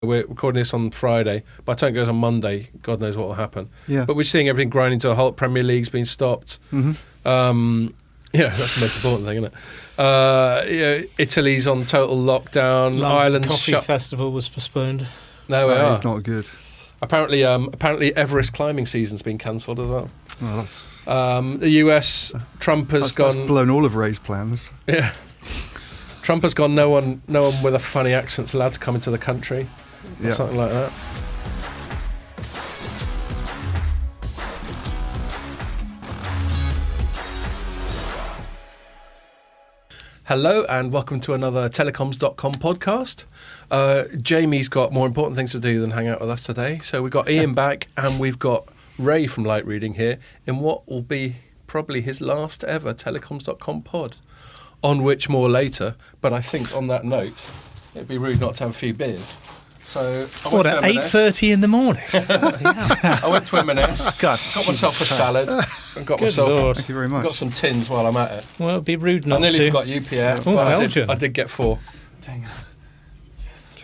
We're recording this on Friday. By the time it goes on Monday, God knows what will happen. Yeah. But we're seeing everything grinding to a halt. Premier League's been stopped. Mm-hmm. That's the most important thing, isn't it? Italy's on total lockdown. London Ireland's Coffee shut. Festival was postponed. No, That is not good. Apparently, Everest climbing season's been cancelled as well. Well, that's The US, Trump has that's gone. blown all of Ray's plans. Yeah. Trump has gone. No one with a funny accent's allowed to come into the country. Or something like that. Hello and welcome to another Telecoms.com podcast. Jamie's got more important things to do than hang out with us today. So we've got Iain back and we've got Ray from Light Reading here in what will be probably his last ever Telecoms.com pod, on which more later. But I think on that note, it'd be rude not to have a few beers. So What, at 8:30 in the morning? I went to M&S, Scott, got myself a salad, and got myself. Lord. Thank you very much. Got some tins while I'm at it. Well, it'd be rude I not nearly to. forgot you, Pierre. Oh, but Belgian. I did get 4. Dang it.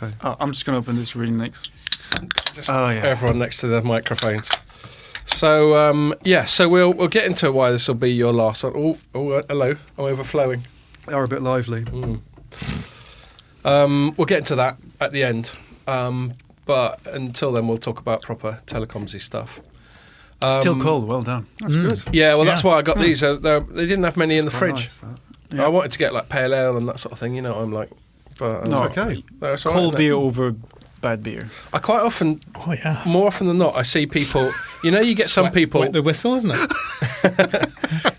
Okay. Oh, I'm just going to open this really next. Oh, yeah. Everyone next to the microphones. So so we'll get into why this will be your last one. Oh, hello, I'm overflowing. They are a bit lively. We'll get into that at the end. But until then, we'll talk about proper telecoms-y stuff. Still cold. Well done. That's good. Yeah, well, that's why I got these. They didn't have many in the It's quite fridge. nice, that. Yeah. I wanted to get like pale ale and that sort of thing. You know, I'm like, but No, okay. that's all right, Cold isn't it? beer over bad beer. I quite often, Oh, yeah. more often than not, I see people. You know, you get some people. Wet the whistle, isn't it?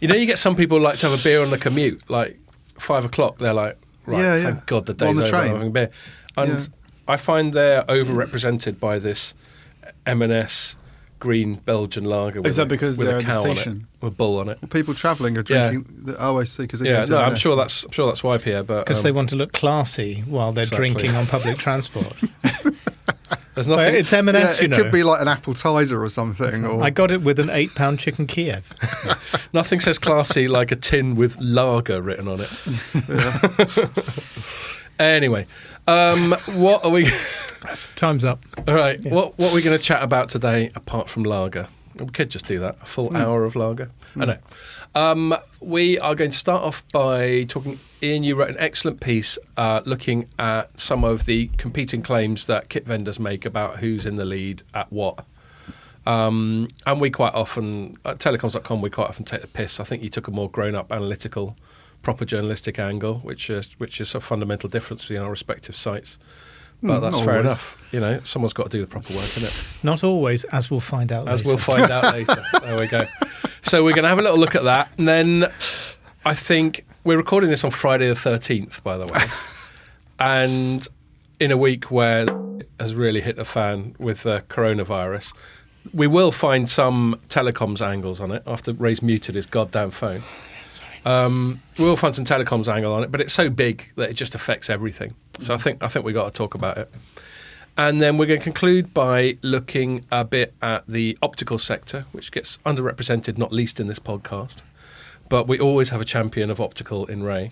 You know, you get some people like to have a beer on the commute, like 5 o'clock. They're like, right, Yeah, yeah. thank God the On day's the over. train. I'm having a beer, and Yeah. I find they're overrepresented by this M&S green Belgian lager. With Is that a- because with they're a at the cow on it, station? with a bull on it? People travelling are drinking the OIC because they Yeah, go to no, I'm MS. sure that's why, Pierre. But Because they want to look classy while they're Exactly. drinking on public transport. there's Well, nothing. it's Yeah, M&S, you it know. could be like an appetizer or something. Or I got it with an £8 chicken Kiev. Nothing says classy like a tin with lager written on it. Anyway, what are we? Time's up. All right, Yeah. what are we going to chat about today apart from lager? We could just do that, a full hour of lager. I know. We are going to start off by talking. Iain, you wrote an excellent piece looking at some of the competing claims that kit vendors make about who's in the lead at what. And we quite often, at Telecoms.com, we quite often take the piss. I think you took a more grown-up, analytical, proper journalistic angle, which is a fundamental difference between our respective sites. But that's not fair always. enough. You know, someone's got to do the proper work, innit? Not always, as we'll find out As later. we'll find out later. There we go. So we're going to have a little look at that. And then I think we're recording this on Friday the 13th, by the way. And in a week where it has really hit the fan with the coronavirus, we will find some telecoms angles on it after Ray's muted his goddamn phone. We'll find some telecoms angle on it, but it's so big that it just affects everything. So I think we got to talk about it. And then we're going to conclude by looking a bit at the optical sector, which gets underrepresented, not least in this podcast. But we always have a champion of optical in Ray.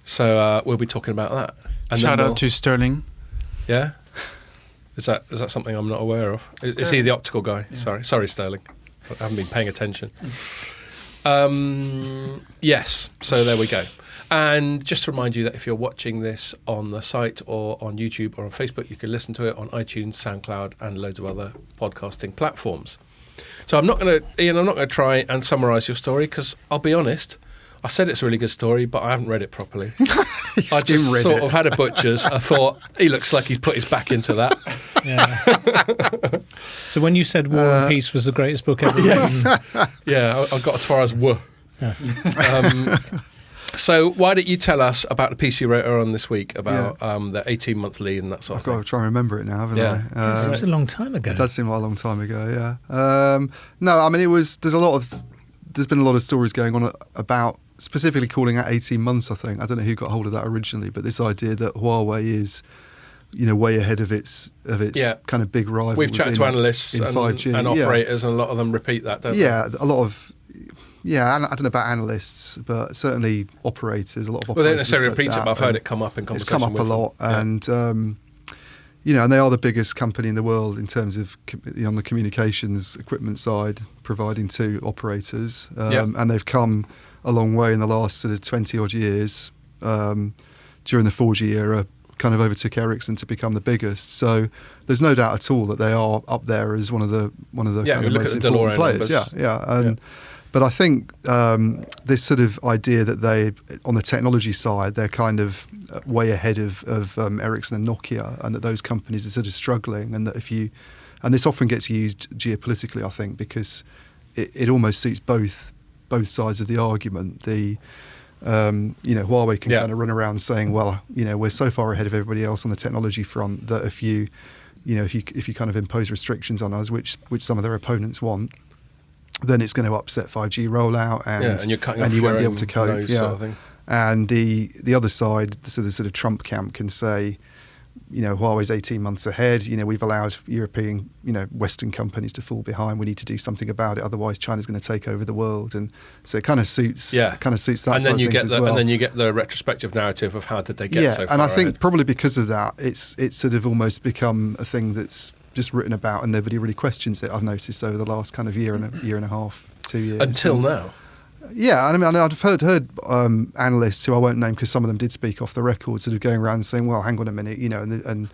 So we'll be talking about that. And Shout then out to Sterling. Yeah? Is that something I'm not aware of? Is he the optical guy? Yeah. Sorry, Sterling. I haven't been paying attention. Yes, so there we go. And just to remind you that if you're watching this on the site or on YouTube or on Facebook, you can listen to it on iTunes, SoundCloud, and loads of other podcasting platforms. So I'm not going to try and summarise your story because I'll be honest, I said it's a really good story, but I haven't read it properly. I just read sort it. of had a butcher's. I thought, he looks like he's put his back into that. Yeah. So when you said War and Peace was the greatest book ever written, Yeah, I got as far as "wuh." So why don't you tell us about the piece you wrote on this week about the 18-month lead and that sort I've of got thing? to try and remember it now, haven't Yeah. I? it seems a long time ago. It does seem like a long time ago, yeah. No, I mean, there's been a lot of stories going on about specifically calling out 18 months, I think. I don't know who got hold of that originally, but this idea that Huawei is, way ahead of its kind of big rivals. We've chatted to analysts in and 5G. and operators, and a lot of them repeat that, don't Yeah, a lot of... Yeah, I don't know about analysts, but certainly operators, a lot of they? Well, they don't operators necessarily have said repeat it, that, but I've heard and it come up in it's conversation come up a with lot, them. and and they are the biggest company in the world in terms of on the communications equipment side, providing to operators, and they've come a long way in the last sort of 20 odd years. During the 4G era, kind of overtook Ericsson to become the biggest. So there's no doubt at all that they are up there as one of the kind of most important players. Numbers. But I think this sort of idea that they, on the technology side, they're kind of way ahead of Ericsson and Nokia, and that those companies are sort of struggling, and that and this often gets used geopolitically, I think, because it almost suits both sides of the argument. Huawei can kind of run around saying, well, we're so far ahead of everybody else on the technology front that if you kind of impose restrictions on us, which some of their opponents want, then it's going to upset 5G rollout, and you won't be able to cope. Sort of thing. And the other side, so the sort of Trump camp, can say, Huawei's 18 months ahead. We've allowed European, Western companies to fall behind. We need to do something about it. Otherwise, China's going to take over the world. And so it kind of suits that and side then of things as well. And then you get the retrospective narrative of how did they get so far and I think ahead. probably because of that, it's sort of almost become a thing that's just written about and nobody really questions it. I've noticed over the last kind of year and a half, 2 years. Until now. Yeah, I mean, I've heard analysts who I won't name because some of them did speak off the record, sort of going around and saying, well, hang on a minute, and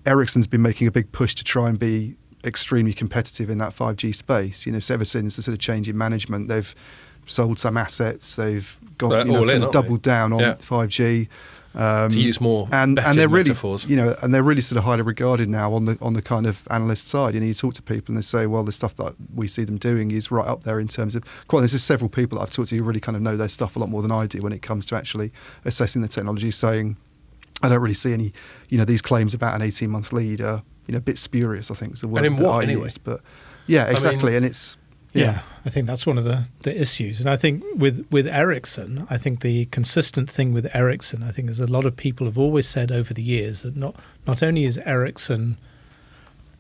Ericsson's been making a big push to try and be extremely competitive in that 5G space. So ever since the sort of change in management, they've sold some assets, they've got doubled down on 5G. To use more and they're really metaphors. And they're really sort of highly regarded now on the kind of analyst side. You talk to people and they say, well, the stuff that we see them doing is right up there in terms of there's just several people that I've talked to who really kind of know their stuff a lot more than I do when it comes to actually assessing the technology, saying I don't really see any these claims about an 18-month lead are a bit spurious, I think is the word that I used. But yeah, exactly. And it's Yeah, I think that's one of the issues. And I think with Ericsson, I think the consistent thing with Ericsson, I think is a lot of people have always said over the years that not only is Ericsson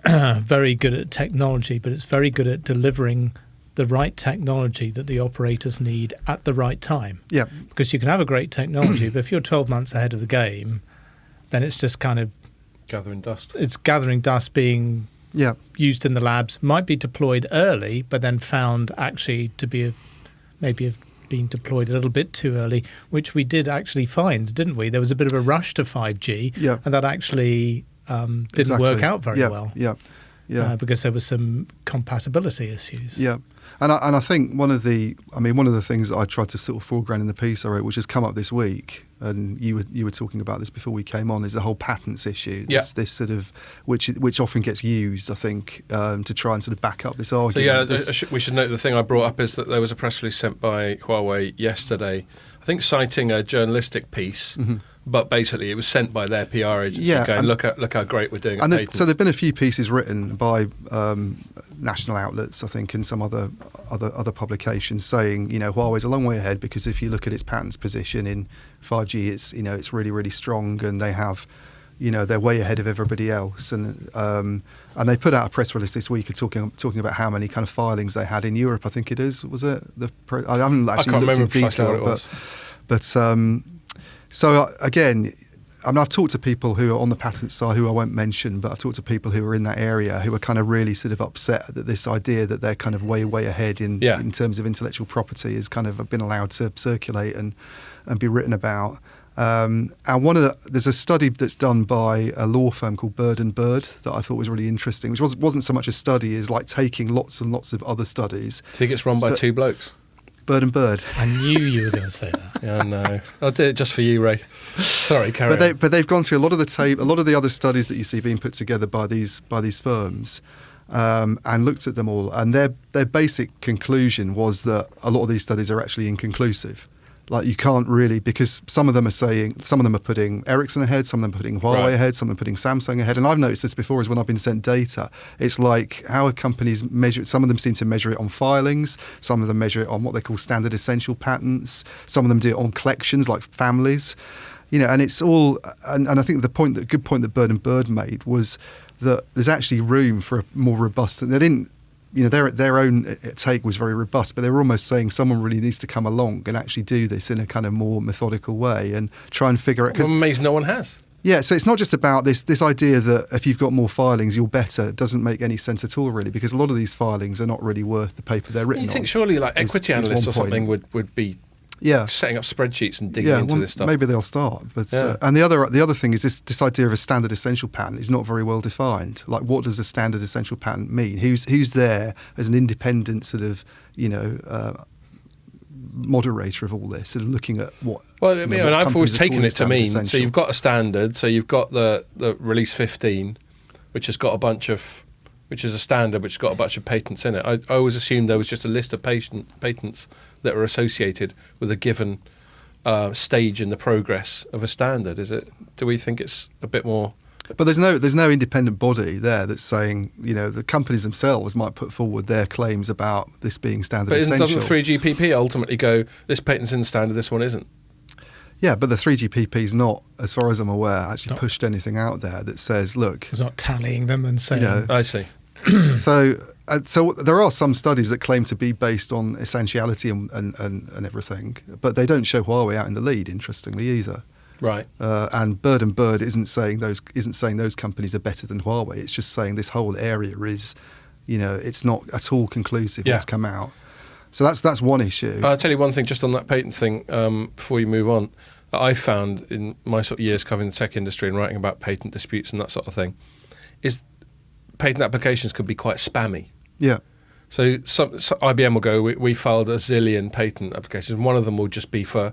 very good at technology, but it's very good at delivering the right technology that the operators need at the right time. Yeah. Because you can have a great technology, but if you're 12 months ahead of the game, then it's just kind of gathering dust. It's gathering dust being used in the labs, might be deployed early, but then found actually to be maybe being deployed a little bit too early, which we did actually find, didn't we? There was a bit of a rush to 5G, and that actually didn't work out very well. Because there was some compatibility issues. Yeah. And I think one of the things that I tried to sort of foreground in the piece I wrote, which has come up this week, and you were talking about this before we came on, is the whole patents issue. This sort of which often gets used, I think, to try and sort of back up this argument. So we should note the thing I brought up is that there was a press release sent by Huawei yesterday, I think citing a journalistic piece. Mm-hmm. But basically, it was sent by their PR agency going, look how great we're doing. And so there've been a few pieces written by national outlets, I think, and some other publications saying, Huawei's a long way ahead because if you look at its patents position in 5G, it's really, really strong, and they have, they're way ahead of everybody else. And they put out a press release this week talking about how many kind of filings they had in Europe. I think it is. Was it? I haven't actually looked in detail, but. So again, I've talked to people who are on the patent side, who I won't mention, but I've talked to people who are in that area who are kind of really sort of upset that this idea that they're kind of way ahead in terms of intellectual property has kind of been allowed to circulate and be written about. And there's a study that's done by a law firm called Bird and Bird that I thought was really interesting, which wasn't so much a study as like taking lots and lots of other studies. Do you think it's run by two blokes? Bird and Bird. I knew you were going to say that. Yeah, no. I did it just for you, Ray. Sorry, carry on. But they've gone through a lot of the other studies that you see being put together by these firms, and looked at them all. And their basic conclusion was that a lot of these studies are actually inconclusive. Like you can't really, because some of them are putting Ericsson ahead, some of them are putting Huawei ahead, some of them are putting Samsung ahead. And I've noticed this before is when I've been sent data, it's like how are companies measure it? Some of them seem to measure it on filings, some of them measure it on what they call standard essential patents, some of them do it on collections like families. And it's all, and I think the good point that Bird and Bird made was that there's actually room for a more robust, they didn't, their own take was very robust, but they were almost saying someone really needs to come along and actually do this in a kind of more methodical way and try and figure out. I'm amazed no one has. Yeah, so it's not just about this idea that if you've got more filings, you're better. It doesn't make any sense at all, really, because a lot of these filings are not really worth the paper they're written on. You think surely like equity analysts or something would be setting up spreadsheets and digging into this stuff? Maybe they'll start. But and the other thing is this idea of a standard essential patent is not very well defined. Like, what does a standard essential patent mean? Who's there as an independent sort of moderator of all this, sort of looking at what? Well, I mean, I've always taken it to mean essential. So you've got a standard. So you've got the release 15, which has got which is a standard which has got a bunch of patents in it. I always assumed there was just a list of patents that are associated with a given stage in the progress of a standard. Do we think it's a bit more? But there's no independent body there that's saying, the companies themselves might put forward their claims about this being standard essential. But doesn't 3GPP ultimately go, this patent's in the standard, this one isn't? Yeah, but the 3GPP's not, as far as I'm aware, actually pushed anything out there that says, look... It's not tallying them and saying... I see. So there are some studies that claim to be based on essentiality and everything, but they don't show Huawei out in the lead, interestingly, either. Right. And Bird & Bird isn't saying those companies are better than Huawei. It's just saying this whole area is, it's not at all conclusive what's come out. So that's one issue. I'll tell you one thing just on that patent thing before you move on. That I found in my sort of years covering the tech industry and writing about patent disputes and that sort of thing is patent applications could be quite spammy. Yeah. So IBM will go, we filed a zillion patent applications. One of them will just be for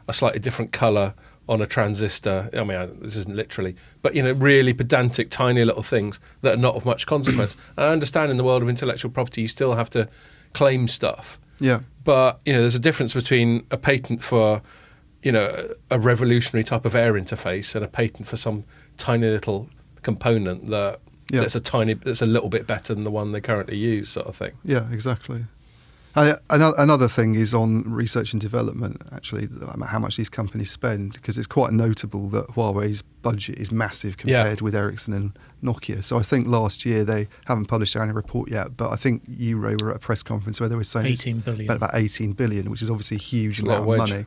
a slightly different colour on a transistor. I mean, this isn't literally, but really pedantic, tiny little things that are not of much consequence. And I understand in the world of intellectual property, you still have to claim stuff. Yeah. But there's a difference between a patent for, a revolutionary type of air interface and a patent for some tiny little component that's a little bit better than the one they currently use, sort of thing. Yeah, exactly. Another thing is on research and development, actually, how much these companies spend, because it's quite notable that Huawei's budget is massive compared with Ericsson and Nokia. So I think last year, they haven't published their annual report yet, but I think you, Ray, were at a press conference where they were saying 18 billion. About 18 billion, which is obviously a huge amount of money.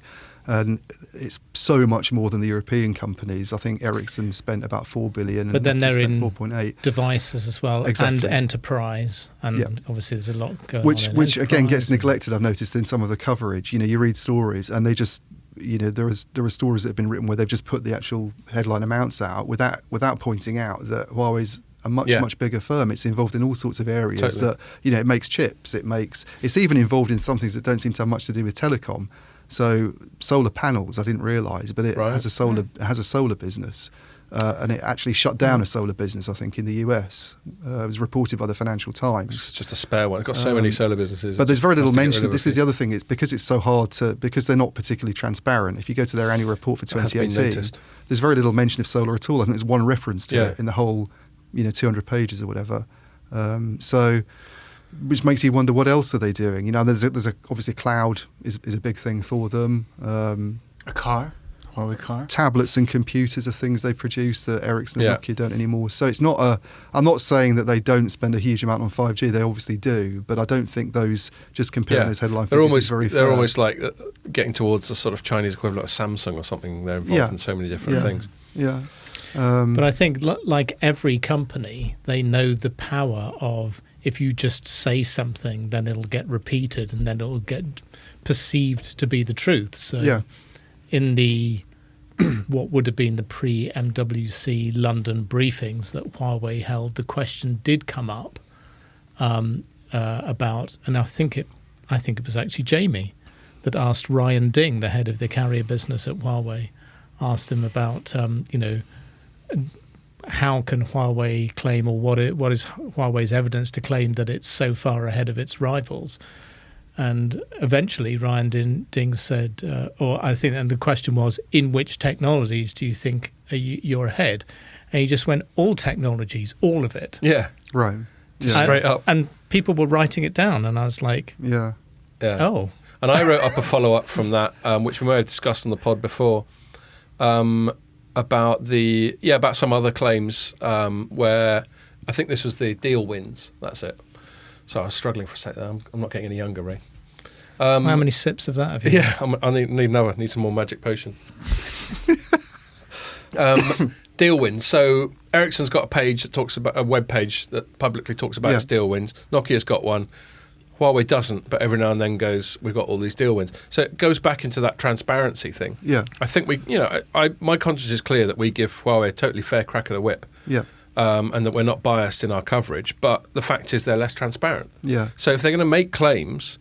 And it's so much more than the European companies. I think Ericsson spent about 4 billion, but then they're in 4.8 devices as well, and enterprise, and obviously there's a lot going on. Which again gets neglected. I've noticed in some of the coverage. You read stories, and they just, there are stories that have been written where they've just put the actual headline amounts out without pointing out that Huawei's a much bigger firm. It's involved in all sorts of areas that it makes chips. It's even involved in some things that don't seem to have much to do with telecom. So solar panels, I didn't realise, but it has a solar business, and it actually shut down a solar business, I think, in the US. It was reported by the Financial Times. It's just a spare one. It's got so many solar businesses. But there's very little mention. This is the other thing. It's because it's so hard because they're not particularly transparent. If you go to their annual report for 2018, there's very little mention of solar at all. I think there's one reference to it in the whole, 200 pages or whatever. Which makes you wonder, what else are they doing? There's obviously cloud is a big thing for them. A car, Huawei car. Tablets and computers are things they produce that Ericsson and Nokia don't anymore. So it's not I'm not saying that they don't spend a huge amount on 5G. They obviously do, but I don't think just comparing those headline figures is very fair. They're almost like getting towards the sort of Chinese equivalent of Samsung or something. They're involved in so many different things. Yeah. But I think, like every company, they know the power of, if you just say something, then it'll get repeated and then it'll get perceived to be the truth. So in the what would have been the pre-MWC London briefings that Huawei held, the question did come up about, and I think it was actually Jamie that asked Ryan Ding, the head of the carrier business at Huawei, asked him about, how can Huawei claim, or what is Huawei's evidence to claim that it's so far ahead of its rivals? And eventually Ryan Ding said, and the question was, in which technologies do you think you're ahead? And he just went, all technologies, all of it. Yeah. Right. Just straight up. And people were writing it down, and I was like, oh. And I wrote up a follow-up from that, which we may have discussed on the pod before, about some other claims where I think this was the deal wins. That's it. So I was struggling for a second. I'm not getting any younger, Ray. How many sips of that have you? Yeah, I need another. Need some more magic potion. Deal wins. So Ericsson's got a web page that publicly talks about its deal wins. Nokia's got one. Huawei doesn't, but every now and then goes, we've got all these deal wins. So it goes back into that transparency thing. Yeah. I think my conscience is clear that we give Huawei a totally fair crack at the whip. Yeah. And that we're not biased in our coverage. But the fact is they're less transparent. Yeah. So if they're going to make claims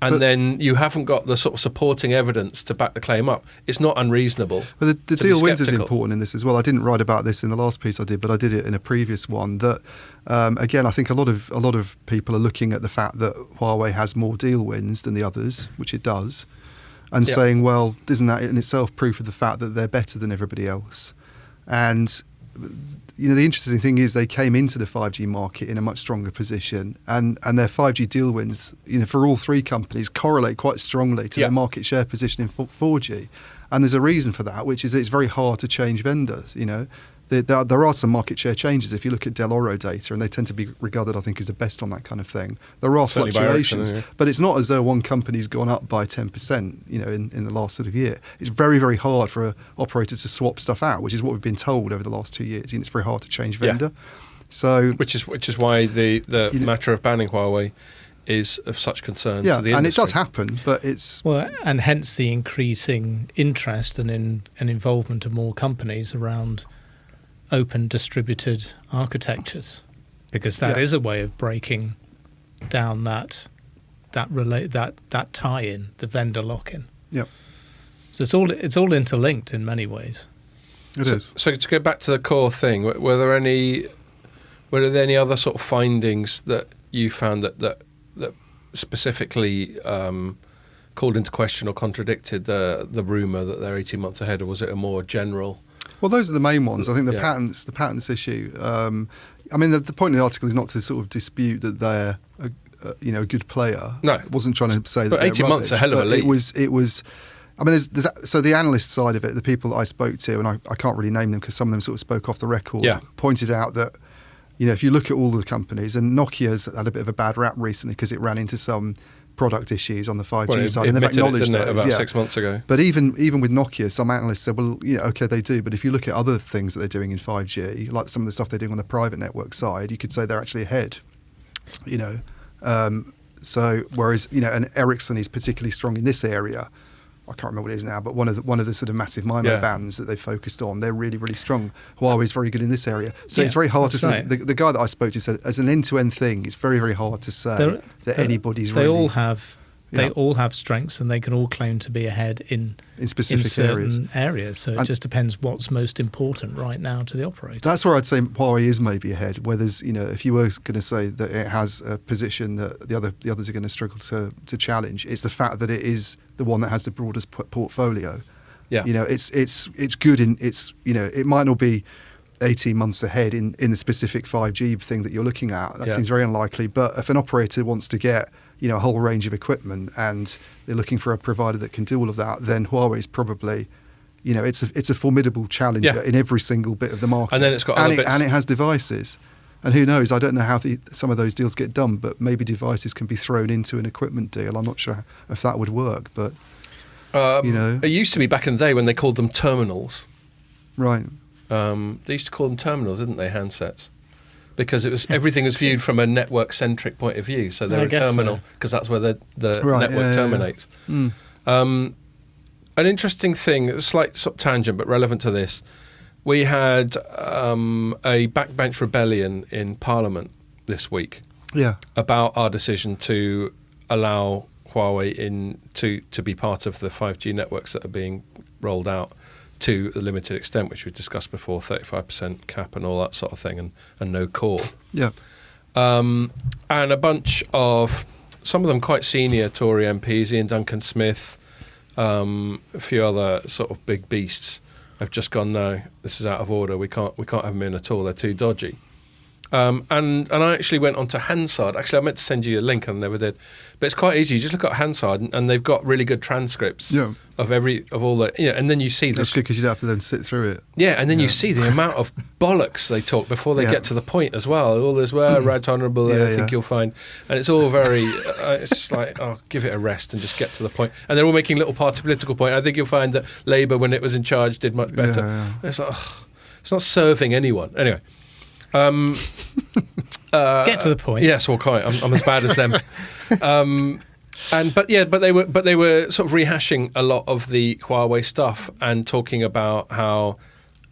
and then you haven't got the sort of supporting evidence to back the claim up, it's not unreasonable. But the deal wins is important in this as well. I didn't write about this in the last piece I did, but I did it in a previous one. That again, I think a lot of people are looking at the fact that Huawei has more deal wins than the others, which it does, and saying, well, isn't that in itself proof of the fact that they're better than everybody else? And the interesting thing is they came into the 5G market in a much stronger position, and their 5G deal wins, for all three companies, correlate quite strongly to their market share position in 4G. And there's a reason for that, which is that it's very hard to change vendors. There are some market share changes if you look at Del Oro data, and they tend to be regarded, I think, as the best on that kind of thing. There are certainly fluctuations, but it's not as though one company's gone up by 10%, in the last sort of year. It's very, very hard for operators to swap stuff out, which is what we've been told over the last 2 years. It's very hard to change vendor. So, which is why the matter of banning Huawei is of such concern to the industry. And it does happen, but it's... Well, and hence the increasing interest and involvement of more companies around open distributed architectures, because that is a way of breaking down that tie-in, the vendor lock-in. Yeah. So it's all interlinked in many ways. It is. So to go back to the core thing, were there any other sort of findings that you found that specifically called into question or contradicted the rumour that they're 18 months ahead, or was it a more general? Well, those are the main ones. I think the patents issue. The point of the article is not to sort of dispute that they're a good player. No, it wasn't trying to say that. But 18 months a hell of a lead. It was. So the analyst side of it, the people that I spoke to, and I can't really name them because some of them sort of spoke off the record. Pointed out that if you look at all the companies, and Nokia's had a bit of a bad rap recently because it ran into some product issues on the 5G side, and they've acknowledged it about 6 months ago. But even with Nokia, some analysts said, well, okay, they do. But if you look at other things that they're doing in 5G, like some of the stuff they're doing on the private network side, you could say they're actually ahead. So whereas and Ericsson is particularly strong in this area. I can't remember what it is now, but one of the sort of massive MIMO bands that they focused on, they're really, really strong. Huawei's very good in this area. So it's very hard to say. The guy that I spoke to said, as an end-to-end thing, it's very, very hard to say that anybody's really... They all have strengths, and they can all claim to be ahead in specific areas. So it just depends what's most important right now to the operator. That's where I'd say Huawei is maybe ahead. Where there's, if you were going to say that it has a position that the others are going to struggle to challenge, it's the fact that it is the one that has the broadest portfolio. Yeah, it's good in it might not be 18 months ahead in the specific 5G thing that you're looking at. That seems very unlikely. But if an operator wants to get a whole range of equipment and they're looking for a provider that can do all of that, then Huawei's probably, it's a formidable challenger in every single bit of the market. And then it's got and it has devices. And who knows? I don't know how some of those deals get done, but maybe devices can be thrown into an equipment deal. I'm not sure if that would work, but it used to be back in the day when they called them terminals. Right. They used to call them terminals, didn't they? Handsets. Because everything was viewed from a network-centric point of view. So they're a terminal because that's where the network terminates. Yeah. An interesting thing, a slight sort of tangent but relevant to this, we had a backbench rebellion in Parliament this week about our decision to allow Huawei to be part of the 5G networks that are being rolled out to a limited extent, which we discussed before, 35% cap and all that sort of thing, and no call. Yeah. And a bunch of, some of them quite senior Tory MPs, Ian Duncan Smith, a few other sort of big beasts, have just gone, no, this is out of order. We can't have them in at all. They're too dodgy. And I actually went onto Hansard. Actually, I meant to send you a link and I never did. But it's quite easy. You just look at Hansard and they've got really good transcripts of all the, and then you see this. That's good because you don't have to then sit through it. Yeah, and then you see the amount of bollocks they talk before they get to the point as well. All this, right honourable, I think you'll find. And it's all very, it's just like, give it a rest and just get to the point. And they're all making little party political point. I think you'll find that Labour, when it was in charge, did much better. It's like, it's not serving anyone. Anyway. Get to the point. Yes, well, quite. I'm as bad as them. But they were sort of rehashing a lot of the Huawei stuff and talking about how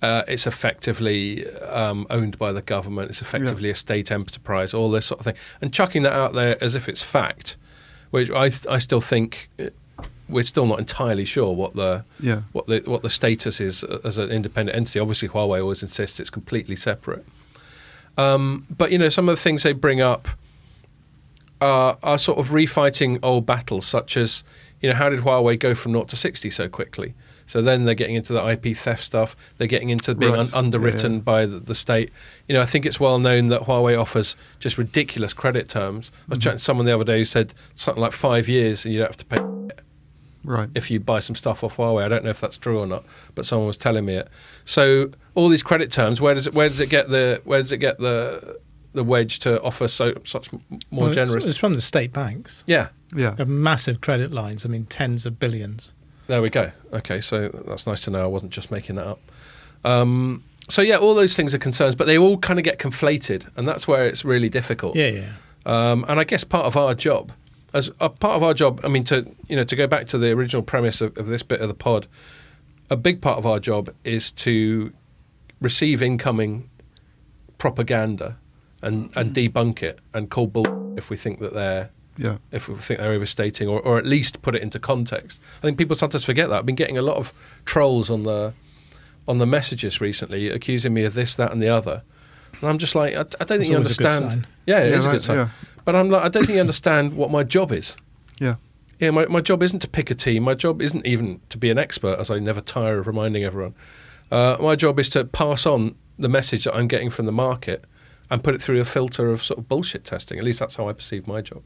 it's effectively owned by the government. It's effectively a state enterprise. All this sort of thing, and chucking that out there as if it's fact, which I still think. We're still not entirely sure what the status is as an independent entity. Obviously, Huawei always insists it's completely separate. But some of the things they bring up are sort of refighting old battles, such as how did Huawei go from 0 to 60 so quickly? So then they're getting into the IP theft stuff. They're getting into being underwritten by the state. I think it's well known that Huawei offers just ridiculous credit terms. I was chatting to someone the other day who said something like 5 years and you don't have to pay. Right. If you buy some stuff off Huawei, I don't know if that's true or not, but someone was telling me it. So all these credit terms, where does it get the wedge to offer such more generous? It's from the state banks. Yeah. They have massive credit lines. I mean, tens of billions. There we go. Okay, so that's nice to know. I wasn't just making that up. So all those things are concerns, but they all kind of get conflated, and that's where it's really difficult. Yeah. And I guess part of our job. As a part of our job, I mean, to go back to the original premise of this bit of the pod, a big part of our job is to receive incoming propaganda and debunk it and call bull if we think that they're overstating or at least put it into context. I think people sometimes forget that. I've been getting a lot of trolls on the messages recently accusing me of this, that, and the other, and I'm just like, I don't think you understand. Yeah, it is a good sign. Yeah. But I'm like, I don't think you understand what my job is. Yeah. Yeah, my job isn't to pick a team. My job isn't even to be an expert, as I never tire of reminding everyone. My job is to pass on the message that I'm getting from the market and put it through a filter of sort of bullshit testing. At least that's how I perceive my job.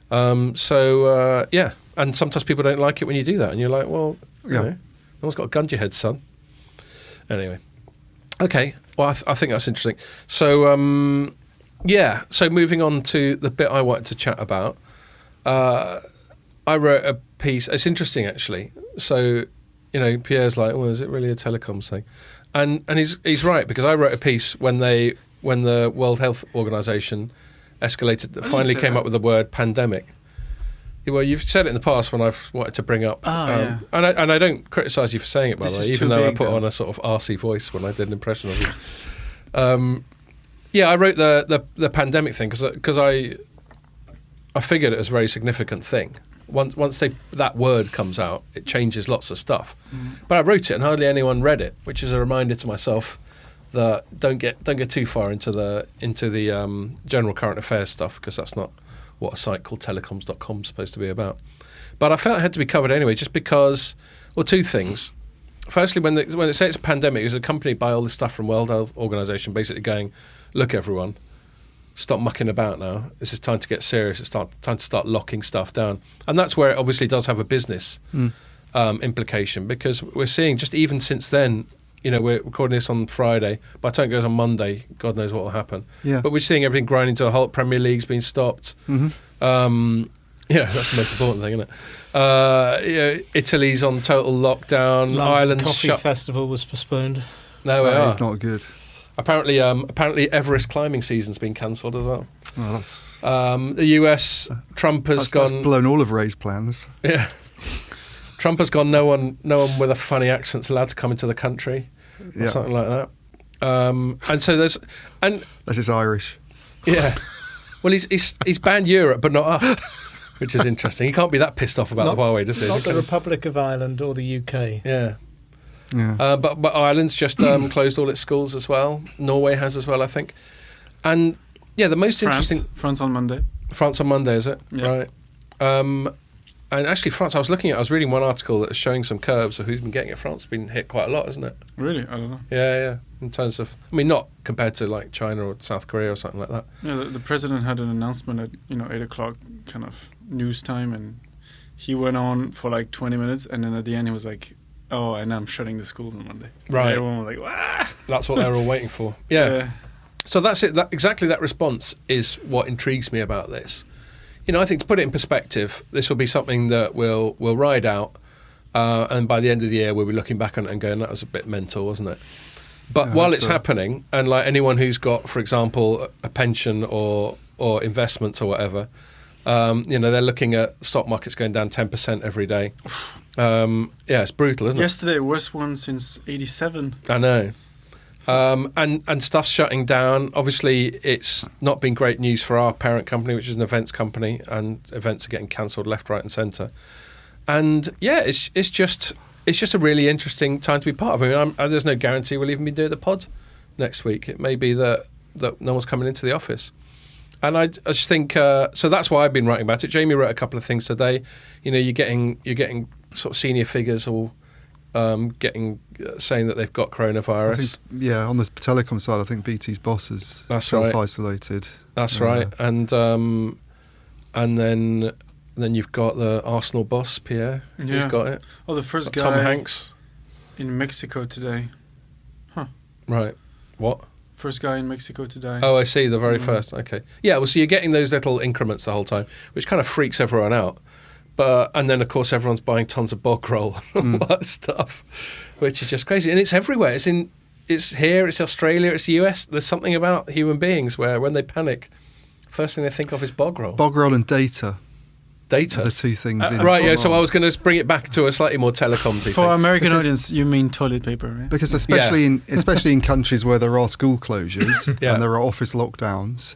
And sometimes people don't like it when you do that. And you're like, well, no one's got a gun to your head, son. Anyway. Okay. Well, I think that's interesting. So... so moving on to the bit I wanted to chat about, I wrote a piece. It's interesting, actually. So, Pierre's like, well, is it really a telecoms thing? And he's right, because I wrote a piece when the World Health Organization finally came up with the word pandemic. Well, you've said it in the past when I've wanted to bring up, and I don't criticise you for saying it, by the way, even though I put on a sort of arsey voice when I did an impression of you. I wrote the pandemic thing because I figured it was a very significant thing. Once that word comes out, it changes lots of stuff. But I wrote it and hardly anyone read it, which is a reminder to myself that don't get too far into the general current affairs stuff, because that's not what a site called Telecoms.com is supposed to be about. But I felt it had to be covered anyway, just because, well, two things. Firstly, when they say it's a pandemic, it was accompanied by all this stuff from World Health Organization basically going, look, everyone, stop mucking about now. This is time to get serious. It's time to start locking stuff down. And that's where it obviously does have a business implication, because we're seeing just even since then, we're recording this on Friday. By the time it goes on Monday, God knows what will happen. Yeah. But we're seeing everything grinding to a halt. Premier League's been stopped. Mm-hmm. That's the most important thing, isn't it? Italy's on total lockdown. London Ireland's Coffee shut. Festival was postponed. No, it's not good. Apparently, Everest climbing season's been cancelled as well. Oh, that's the US. Trump has gone. That's blown all of Ray's plans. Yeah, Trump has gone. No one with a funny accent's allowed to come into the country, or something like that. And so that's just Irish. Yeah. Well, he's banned Europe, but not us, which is interesting. He can't be that pissed off about the Huawei decision. Not the Republic of Ireland or the UK. Yeah. But Ireland's just closed all its schools as well. Norway has as well, I think. And the most interesting. France on Monday. France on Monday, is it? Yeah. Right. And actually, France, I was reading one article that was showing some curves of who's been getting it. France has been hit quite a lot, isn't it? Really? I don't know. Yeah. In terms of, I mean, not compared to like China or South Korea or something like that. Yeah, the president had an announcement at 8 o'clock kind of news time, and he went on for like 20 minutes, and then at the end he was like, "Oh, and I'm shutting the schools on Monday." Right. And everyone was like, "Wah!" That's what they were all waiting for. Yeah. So that's it. Exactly that response is what intrigues me about this. I think to put it in perspective, this will be something that we'll ride out, and by the end of the year, we'll be looking back on it and going, "That was a bit mental, wasn't it?" But while it's happening, and like anyone who's got, for example, a pension or investments or whatever, they're looking at stock markets going down 10% every day. It's brutal, isn't it? Yesterday, worst one since '87. I know. And stuff's shutting down. Obviously, it's not been great news for our parent company, which is an events company, and events are getting cancelled left, right, and centre. And it's just a really interesting time to be part of. I mean, there's no guarantee we'll even be doing the pod next week. It may be that no one's coming into the office. And I just think so. That's why I've been writing about it. Jamie wrote a couple of things today. You're getting sort of senior figures all saying that they've got coronavirus. I think, on the telecom side, I think BT's boss is self-isolated. That's right. And then you've got the Arsenal boss, Pierre. He's got it. Oh, the first guy. Tom Hanks. In Mexico today. Huh. Right. What? First guy in Mexico to die. Oh, I see. The very first. Okay. Yeah, well, so you're getting those little increments the whole time, which kind of freaks everyone out. And then, of course, everyone's buying tons of bog roll and all that stuff, which is just crazy. And it's everywhere. It's here, it's Australia, it's the US. There's something about human beings where when they panic, first thing they think of is bog roll. Bog roll and data. Data? Are the two things. Right, yeah, so I was going to bring it back to a slightly more telecoms-y thing. For our American audience, you mean toilet paper, right? Because especially in countries where there are school closures and there are office lockdowns,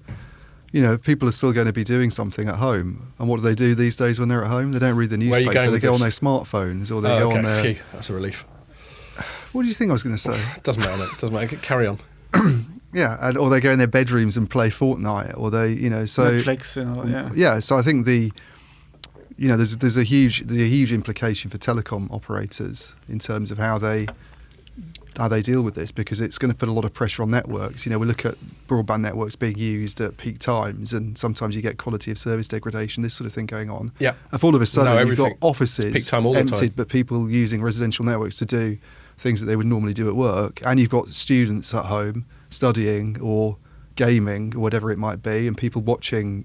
people are still going to be doing something at home. And what do they do these days when they're at home? They don't read the newspaper. They go on their smartphones or they go on their... Phew, that's a relief. What do you think I was going to say? Doesn't matter, mate. Doesn't matter. Carry on. Yeah, or they go in their bedrooms and play Fortnite, or they, so... Netflix and all, yeah. Yeah, so I think there's a huge implication for telecom operators in terms of how they deal with this, because it's going to put a lot of pressure on networks. We look at broadband networks being used at peak times, and sometimes you get quality of service degradation, this sort of thing going on. Yeah. If all of a sudden you've got offices peak time all the emptied, time. but people using residential networks to do things that they would normally do at work, and you've got students at home studying or gaming or whatever it might be, and people watching,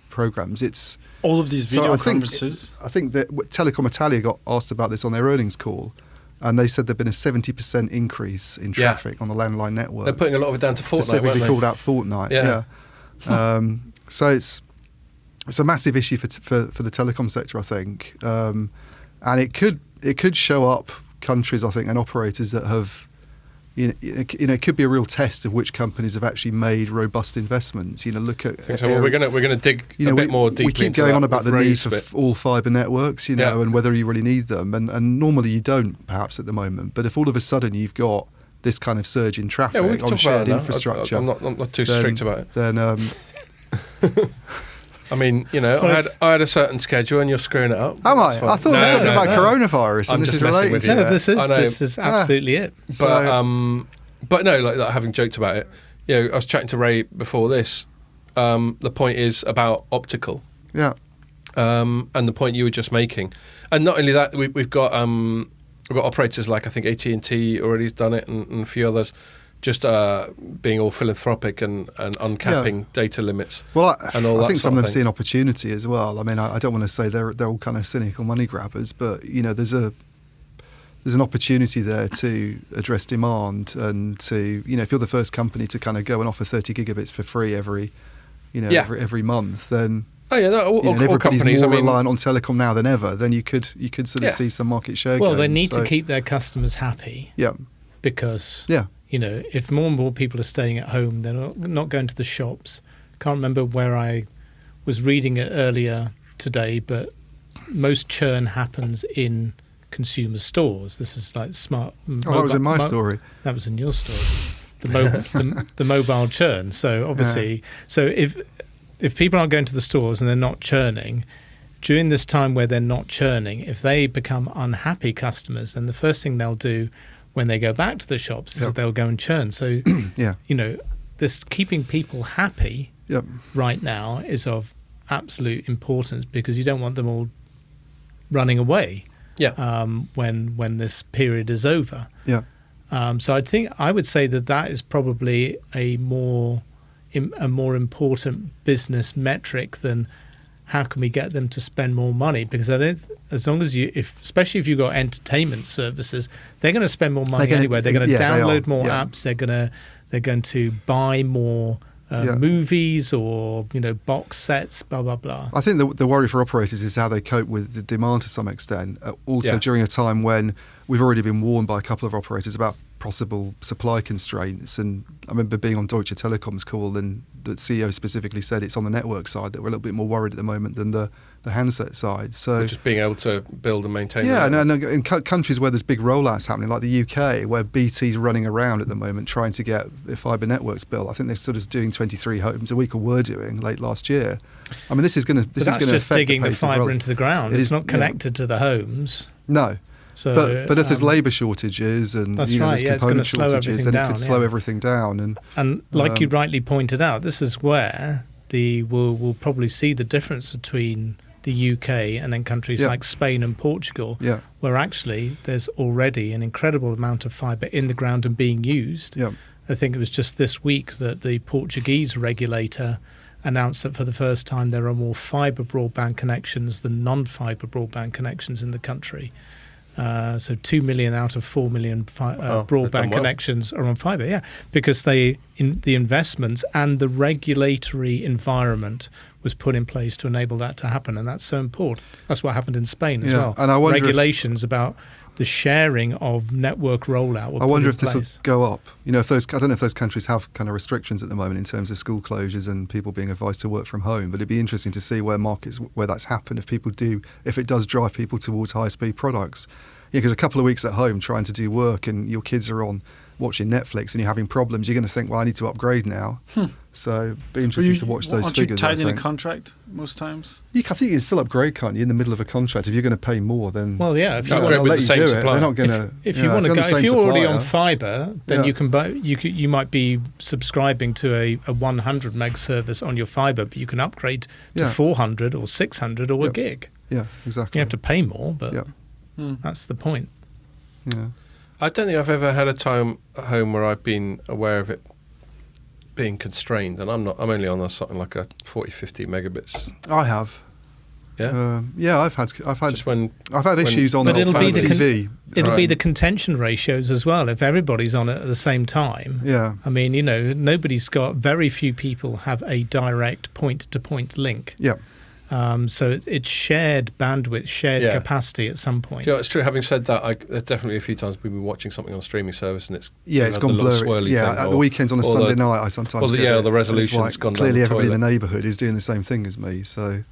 programs, it's... all of these video conferences. I think that Telecom Italia got asked about this on their earnings call, and they said there'd been a 70% increase in traffic on the landline network. They're putting a lot of it down to Fortnite, specifically weren't they? called out Fortnite. Yeah. So it's a massive issue for the telecom sector, I think, and it could show up countries, I think, and operators that have. It could be a real test of which companies have actually made robust investments. Look at. So we're going to dig a bit more deeply. We keep into going that on about the need for all fibre networks, Yeah. and whether you really need them, and normally you don't, perhaps at the moment. But if all of a sudden you've got this kind of surge in traffic on shared infrastructure, I'm not too strict about it. Then. I mean, I had a certain schedule, and you're screwing it up. Am I? I thought we were talking about coronavirus, and this is related with to you. No, this is absolutely it. But no, like having joked about it, I was chatting to Ray before this. The point is about optical. Yeah. And the point you were just making, and not only that, we've got operators like I think AT&T already done it, and a few others. Just being all philanthropic and uncapping data limits. Well, and all I think some of them see an opportunity as well. I mean, I don't want to say they're all kind of cynical money grabbers, but there's an opportunity there to address demand and to if you're the first company to kind of go and offer 30 gigabits for free every month, then. Oh yeah, everybody's companies, more reliant on telecom now than ever. Then you could sort of see some market share. Well, gains, they need to keep their customers happy. Yeah. Because if more and more people are staying at home, they're not going to the shops. Can't remember where I was reading it earlier today, but most churn happens in consumer stores. This is like smart. That was in my story. That was in your story. The mobile churn. So obviously, so if people aren't going to the stores and they're not churning, during this time where they're not churning, if they become unhappy customers, then the first thing they'll do when they go back to the shops is they'll go and churn. So, this keeping people happy right now is of absolute importance, because you don't want them all running away when this period is over. So I would say that is probably a more important business metric than how can we get them to spend more money, because as long as especially if you've got entertainment services, they're going to spend more money anyway. They're going to download more apps. They're going to buy more movies or box sets, blah blah blah. I think the worry for operators is how they cope with the demand to some extent. Also during a time when we've already been warned by a couple of operators about possible supply constraints, and I remember being on Deutsche Telekom's call, and the CEO specifically said it's on the network side that we're a little bit more worried at the moment than the handset side. So just being able to build and maintain. Yeah, and in countries where there's big rollouts happening, like the UK, where BT's running around at the moment trying to get their fibre networks built. I think they're sort of doing 23 homes a week, or were doing late last year. I mean, this is going to that's just digging the fibre into the ground. It's not connected to the homes. No. So, but if there's labour shortages and there's component shortages, then it could slow everything down. And like you rightly pointed out, this is where we'll probably see the difference between the UK and then countries like Spain and Portugal, where actually there's already an incredible amount of fibre in the ground and being used. I think it was just this week that the Portuguese regulator announced that for the first time there are more fibre broadband connections than non-fibre broadband connections in the country. So 2 million out of 4 million broadband connections are on fibre, because the investments and the regulatory environment was put in place to enable that to happen, and that's so important. That's what happened in Spain as well. And I wonder regulations about the sharing of network rollout. I wonder if this will go up. If I don't know if those countries have kind of restrictions at the moment in terms of school closures and people being advised to work from home. But it'd be interesting to see where that's happened. If it does drive people towards higher speed products. Because a couple of weeks at home trying to do work and your kids are on watching Netflix and you're having problems, you're going to think, well, I need to upgrade now. So it'd be interesting to watch those figures. Aren't you tied in a contract most times? I think you can still upgrade, can't you, in the middle of a contract? If you're going to pay more, then if you upgrade with the same supplier. They're not going to. If you want to go, if you're already on fibre, then you can buy. You might be subscribing to a 100 meg service on your fibre, but you can upgrade to 400 or 600 or a gig. Yeah, exactly. You have to pay more, but that's the point. Yeah. I don't think I've ever had a time at home where I've been aware of it being constrained, and I'm only on something like a 40-50 megabits. I have. Yeah. I've had issues on but it'll be TV. It'll be the contention ratios as well. If everybody's on it at the same time. Yeah. I mean, very few people have a direct point-to-point link. Yeah. So it's shared bandwidth, shared capacity at some point. It's true. Having said that, there's definitely a few times we've been watching something on a streaming service and it's gone blurry. At the weekends on a Sunday night, I sometimes the resolution's gone clearly down the everybody in the neighbourhood is doing the same thing as me. So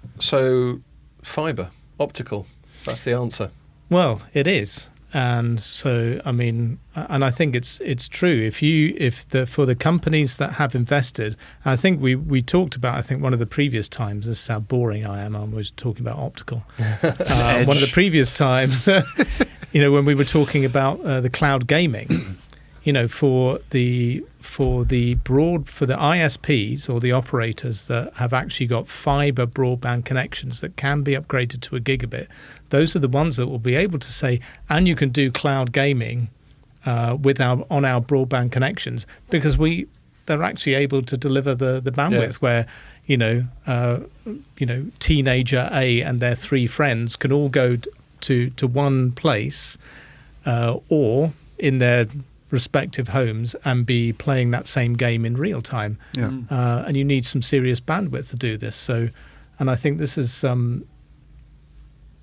So fibre, optical. That's the answer. Well, it is. And so, I mean, and I think it's true. For the companies that have invested, I think we talked about. I think one of the previous times. This is how boring I am. I'm always talking about optical. One of the previous times, when we were talking about the cloud gaming, for the ISPs or the operators that have actually got fibre broadband connections that can be upgraded to a gigabit, those are the ones that will be able to say, and you can do cloud gaming on our broadband connections, because they're actually able to deliver the bandwidth where teenager A and their 3 friends can all go to one place or in their respective homes and be playing that same game in real time. And you need some serious bandwidth to do this. So, and I think this is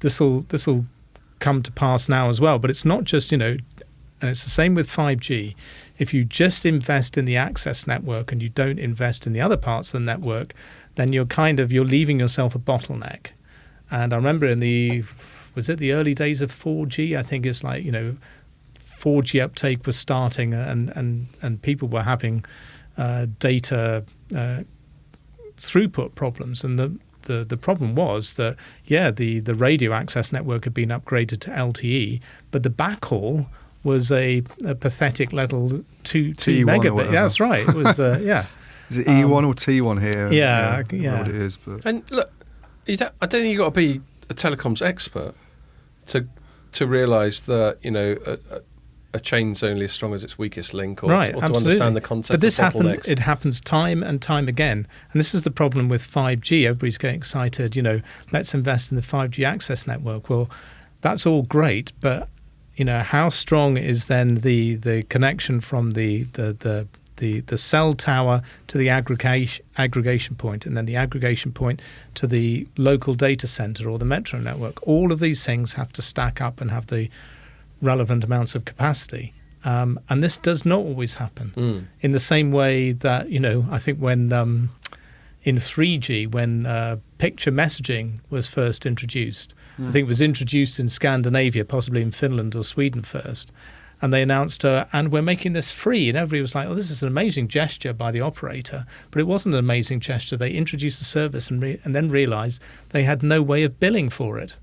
this will come to pass now as well. But it's not just and it's the same with 5G. If you just invest in the access network and you don't invest in the other parts of the network, then you're leaving yourself a bottleneck. And I remember was it the early days of 4G? I think it's like 4G uptake was starting and people were having data throughput problems. And the problem was that, the radio access network had been upgraded to LTE, but the backhaul was a pathetic little 2 megabit. Yeah, that's right. It was, Is it E1 or T1 here? Yeah. I don't know what it is. But. And look, I don't think you've got to be a telecoms expert to realise that, a chain's only as strong as its weakest link, or to understand the concept but this of bottlenecks. It happens time and time again. And this is the problem with 5G. Everybody's getting excited, let's invest in the 5G access network. Well, that's all great, but, how strong is then the connection from the cell tower to the aggregation point, and then the aggregation point to the local data center or the metro network? All of these things have to stack up and have the relevant amounts of capacity. And this does not always happen. In the same way that, I think when in 3G, when picture messaging was first introduced, I think it was introduced in Scandinavia, possibly in Finland or Sweden first, and they announced, and we're making this free. And everybody was like, oh, this is an amazing gesture by the operator. But it wasn't an amazing gesture. They introduced the service and then realized they had no way of billing for it.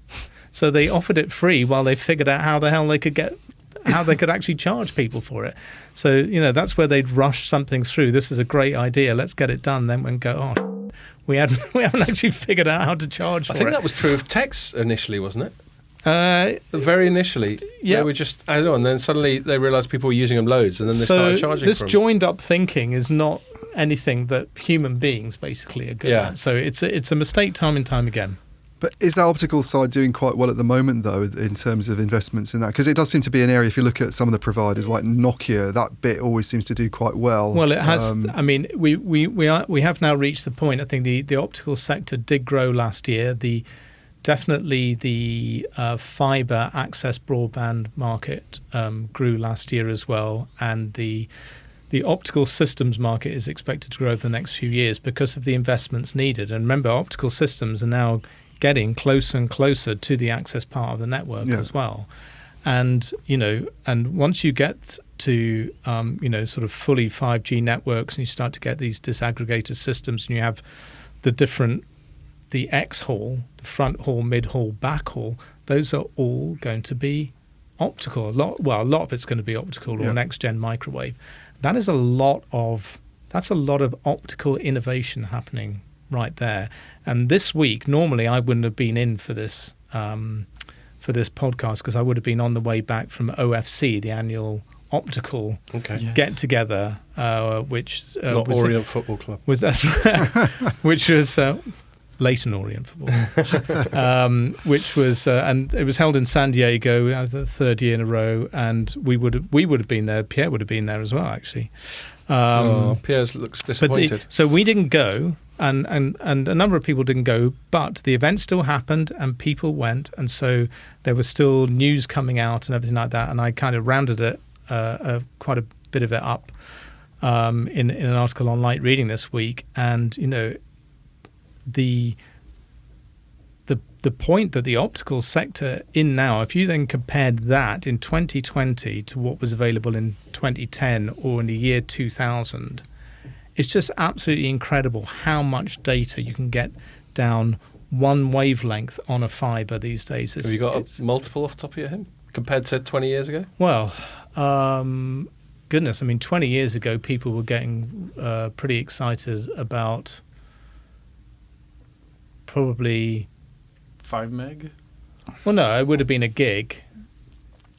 So they offered it free while they figured out how the hell they could actually charge people for it. So, that's where they'd rush something through. This is a great idea. Let's get it done. Then go, we haven't actually figured out how to charge for it. I think that was true of text initially, wasn't it? Very initially, they were just added on, and then suddenly they realised people were using them loads, and then they started charging this for them. Joined-up thinking is not anything that human beings basically are good at. So it's a mistake time and time again. But is the optical side doing quite well at the moment, though, in terms of investments in that? Because it does seem to be an area, if you look at some of the providers like Nokia, that bit always seems to do quite well. Well, it has. We have now reached the point. I think the optical sector did grow last year. Definitely the fibre access broadband market grew last year as well, and the optical systems market is expected to grow over the next few years because of the investments needed. And remember, optical systems are now getting closer and closer to the access part of the network as well. And, and once you get to, sort of fully 5G networks and you start to get these disaggregated systems and you have the X haul, the front haul, mid haul, back haul, those are all going to be optical. A lot of it's going to be optical or next gen microwave. That is a lot of optical innovation happening right there. And this week, normally I wouldn't have been in for this podcast because I would have been on the way back from OFC, the annual optical get together, which not was Orient Football Club which was Leighton Orient Football, which was and it was held in San Diego as the third year in a row, and we would have been there. Pierre would have been there as well, actually. Pierre looks disappointed. So we didn't go, and a number of people didn't go, but the event still happened and people went, and so there was still news coming out and everything like that, and I kind of rounded it quite a bit of it up in an article on Light Reading this week, and the point that the optical sector in now, if you then compared that in 2020 to what was available in 2010 or in the year 2000, it's just absolutely incredible how much data you can get down one wavelength on a fibre these days. Have you got a multiple off the top of your head compared to 20 years ago? Well, goodness, 20 years ago people were getting pretty excited about probably 5 meg. Well, no, it would have been a gig,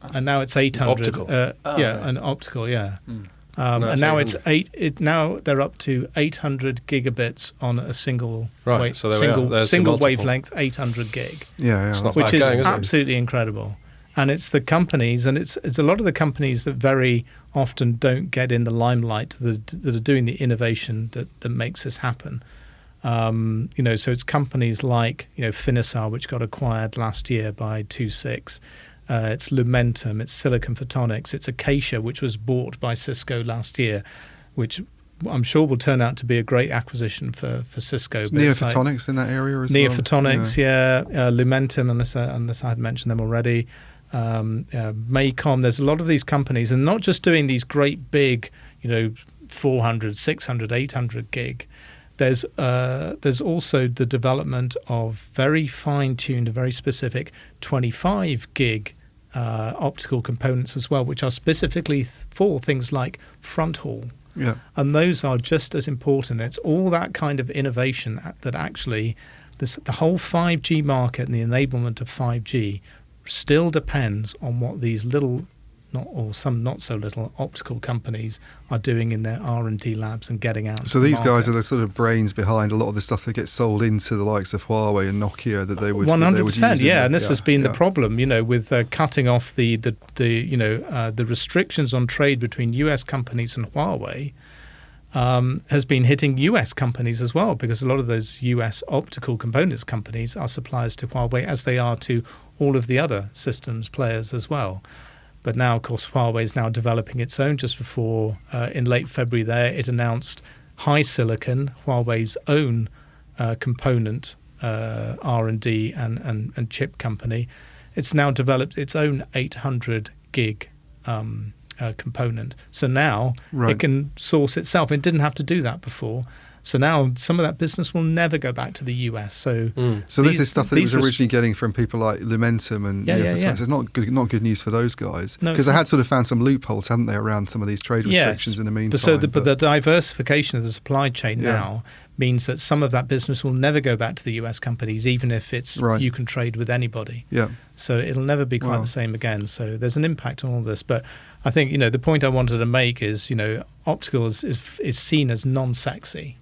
and now it's 800. Optical, an optical, and now it's it's now they're up to 800 gigabits on a single single wavelength, 800 gig. Which is absolutely incredible. And it's the companies, and it's a lot of the companies that very often don't get in the limelight that are doing the innovation that makes this happen. So it's companies like Finisar, which got acquired last year by 26. It's Lumentum, it's Silicon Photonics, it's Acacia, which was bought by Cisco last year, which I'm sure will turn out to be a great acquisition for Cisco. Neophotonics in that area as Neophotonics, Lumentum, unless I had mentioned them already. Maycom, there's a lot of these companies, and not just doing these great big, 400, 600, 800 gig. there's also the development of very fine-tuned, very specific 25 gig optical components as well, which are specifically for things like front haul. Yeah. And those are just as important. It's all that kind of innovation that actually the whole 5G market and the enablement of 5G still depends on what these little, some not so little optical companies are doing in their R&D labs and getting out. So these guys are the sort of brains behind a lot of the stuff that gets sold into the likes of Huawei and Nokia that they would 100%. Yeah, and this has been yeah. the problem, with cutting off the restrictions on trade between US companies and Huawei. Has been hitting US companies as well, because a lot of those US optical components companies are suppliers to Huawei, as they are to all of the other systems players as well. But now, of course, Huawei is now developing its own. Just before, in late February there, it announced HiSilicon, Huawei's own component R&D and chip company. It's now developed its own 800 gig component. So now it can source itself. It didn't have to do that before. So now some of that business will never go back to the US. So this is stuff that it was originally getting from people like Lumentum and It's not good news for those guys, because they had sort of found some loopholes, hadn't they, around some of these trade restrictions in the meantime. But the diversification of the supply chain now means that some of that business will never go back to the US companies, even if it's you can trade with anybody. Yeah. So it'll never be quite the same again. So there's an impact on all this. But I think the point I wanted to make is optical is seen as non-sexy.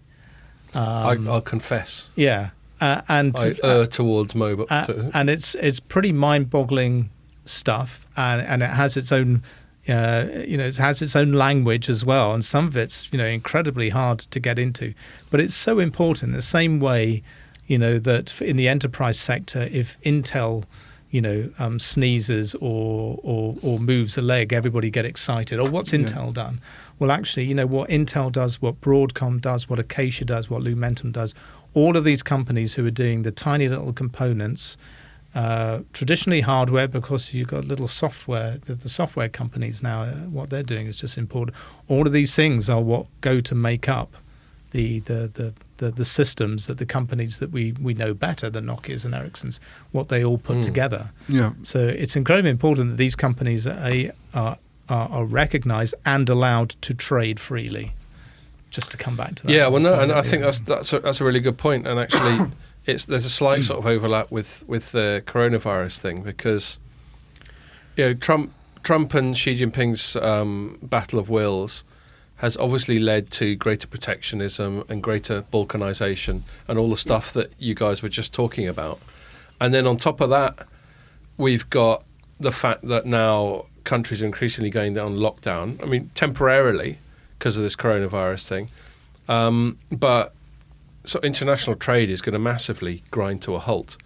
I'll confess. Yeah, and I err towards mobile, and it's pretty mind-boggling stuff, and it has its own, it has its own language as well, and some of it's incredibly hard to get into, but it's so important. The same way, that in the enterprise sector, if Intel sneezes or moves a leg, everybody get excited. Or what's Intel done? Well, actually, what Intel does, what Broadcom does, what Acacia does, what Lumentum does, all of these companies who are doing the tiny little components, traditionally hardware, because you've got little software, the software companies now, what they're doing is just important. All of these things are what go to make up the systems that the companies that we know better, the Nokias and Ericssons, what they all put together. Yeah. So it's incredibly important that these companies are recognised and allowed to trade freely. Just to come back to that. Yeah, well, no, and I think that's a really good point. And actually, there's a slight sort of overlap with the coronavirus thing, because Trump and Xi Jinping's battle of wills has obviously led to greater protectionism and greater balkanization and all the stuff that you guys were just talking about. And then on top of that, we've got the fact that now countries are increasingly going down lockdown. I mean, temporarily because of this coronavirus thing. But so international trade is going to massively grind to a halt.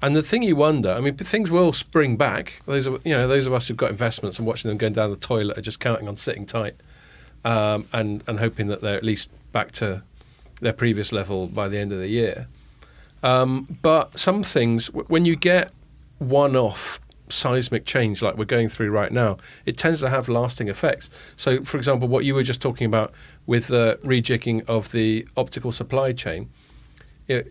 And the thing you wonder, I mean, things will spring back. Those of us who've got investments and watching them going down the toilet are just counting on sitting tight. And hoping that they're at least back to their previous level by the end of the year. But some things, when you get one-off seismic change like we're going through right now, it tends to have lasting effects. So, for example, what you were just talking about with the rejigging of the optical supply chain,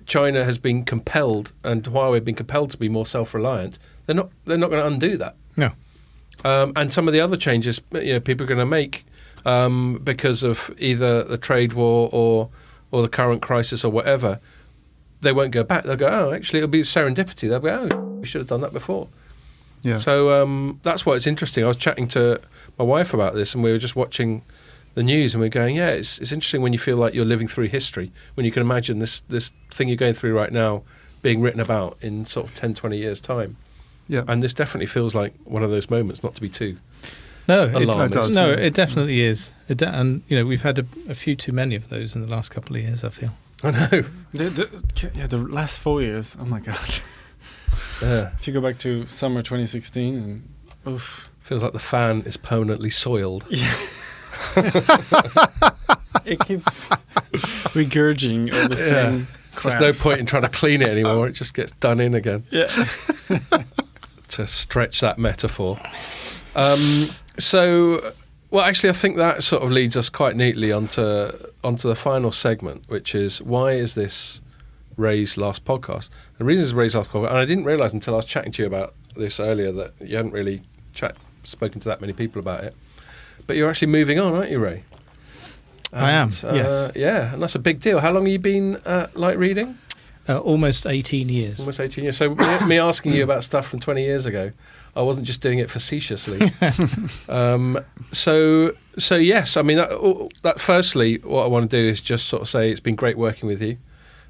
China has been compelled, and Huawei have been compelled to be more self-reliant. They're not going to undo that. No. And some of the other changes, people are going to make. Because of either the trade war or the current crisis or whatever, they won't go back. They'll go, oh, actually, it'll be serendipity. They'll go, oh, we should have done that before. Yeah. So that's why it's interesting. I was chatting to my wife about this, and we were just watching the news, and we're going, yeah, it's interesting when you feel like you're living through history, when you can imagine this thing you're going through right now being written about in sort of 10, 20 years' time. Yeah. And this definitely feels like one of those moments, not to be too... No, it definitely is. And we've had a few too many of those in the last couple of years, I feel. I know. The last 4 years. Oh my god. Yeah. If you go back to summer 2016, and oof, feels like the fan is permanently soiled. Yeah. It keeps regurging all the same crap. There's no point in trying to clean it anymore. It just gets done in again. Yeah. To stretch that metaphor. So Well, actually, I think that sort of leads us quite neatly onto the final segment, which is, why is this Ray's last podcast? The reason it's Ray's last podcast, and I didn't realise until I was chatting to you about this earlier that you hadn't really spoken to that many people about it. But you're actually moving on, aren't you, Ray? I am, yes. Yeah, and that's a big deal. How long have you been at Light Reading? Almost 18 years. Almost 18 years. So me asking you about stuff from 20 years ago, I wasn't just doing it facetiously. So yes, I mean, that firstly, what I want to do is just sort of say it's been great working with you,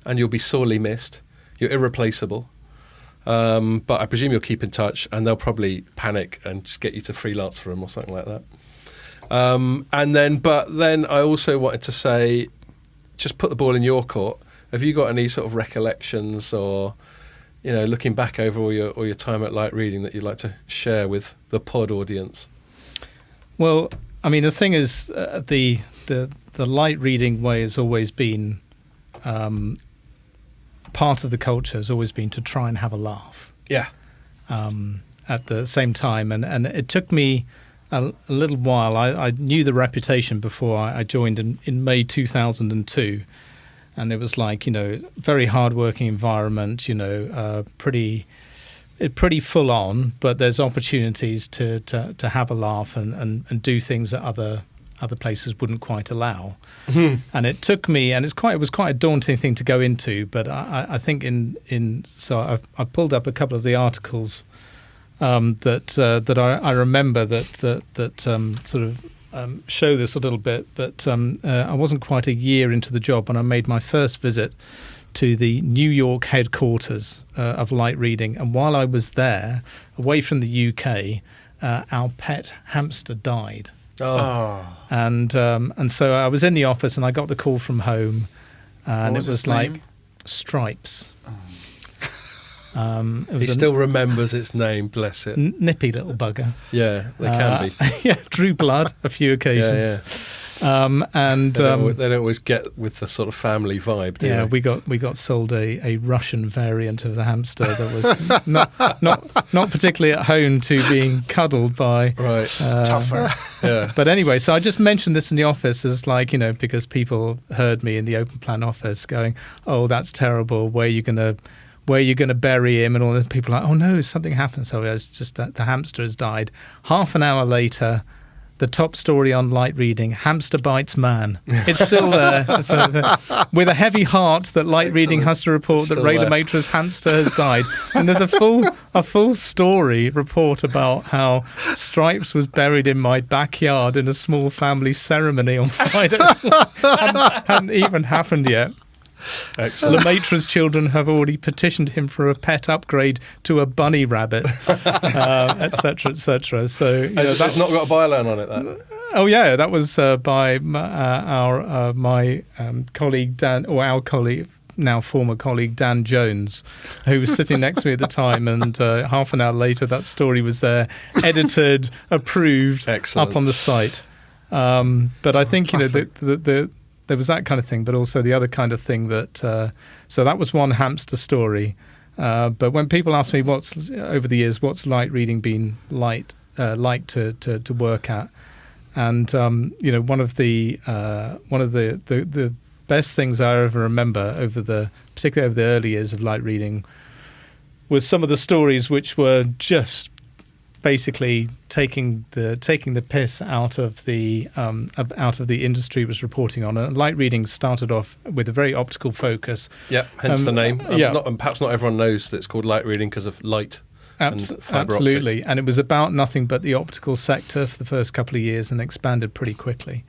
and you'll be sorely missed. You're irreplaceable. But I presume you'll keep in touch, and they'll probably panic and just get you to freelance for them or something like that. But then I also wanted to say, just put the ball in your court. Have you got any sort of recollections or, looking back over all your time at Light Reading that you'd like to share with the pod audience? Well, I mean, the thing is, the Light Reading way has always been, part of the culture has always been to try and have a laugh. Yeah. At the same time, and it took me a little while. I knew the reputation before I joined in May 2002. And it was like, very hard-working environment, pretty full on, but there's opportunities to have a laugh and do things that other places wouldn't quite allow. Mm-hmm. And it took me, and it was quite a daunting thing to go into. But I think so I pulled up a couple of the articles that I remember that sort of. Show this a little bit, but I wasn't quite a year into the job when I made my first visit to the New York headquarters of Light Reading. And while I was there, away from the UK, our pet hamster died. Oh. And so I was in the office and I got the call from home, and it was like Stripes. He still remembers its name, bless it. Nippy little bugger. Yeah, they can be. Yeah, drew blood a few occasions. Yeah. And they don't always get with the sort of family vibe, do they? we got sold a Russian variant of the hamster that was not particularly at home to being cuddled by. Right, it's tougher. Yeah. But anyway, so I just mentioned this in the office as like, because people heard me in the open plan office going, "Oh, that's terrible. Where are you going to bury him?" And all the people are like, "Oh no, something happened." So it's just that the hamster has died. Half an hour later, the top story on Light Reading: hamster bites man. It's still there. So, with a heavy heart that Light Reading has to report that Ray Lemaitre's hamster has died. And there's a full story report about how Stripes was buried in my backyard in a small family ceremony on Friday. hadn't even happened yet. Excellent. Lemaitre's children have already petitioned him for a pet upgrade to a bunny rabbit, etc., etc. So that's not got a byline on it. That. Oh yeah, that was by my colleague Dan, or our colleague, now former colleague Dan Jones, who was sitting next to me at the time. And half an hour later, that story was there, edited, approved, Excellent. Up on the site. But I think there was that kind of thing, but also the other kind of thing that. So that was one hamster story. But when people ask me over the years, what's Light Reading been like to work at, and one of the best things I ever remember particularly over the early years of Light Reading, was some of the stories which were just basically taking the piss out of the industry it was reporting on. And Light Reading started off with a very optical focus. Yeah, hence the name. Yeah. Perhaps not everyone knows that it's called Light Reading because of light and fibre absolutely. optics. And it was about nothing but the optical sector for the first couple of years, and expanded pretty quickly.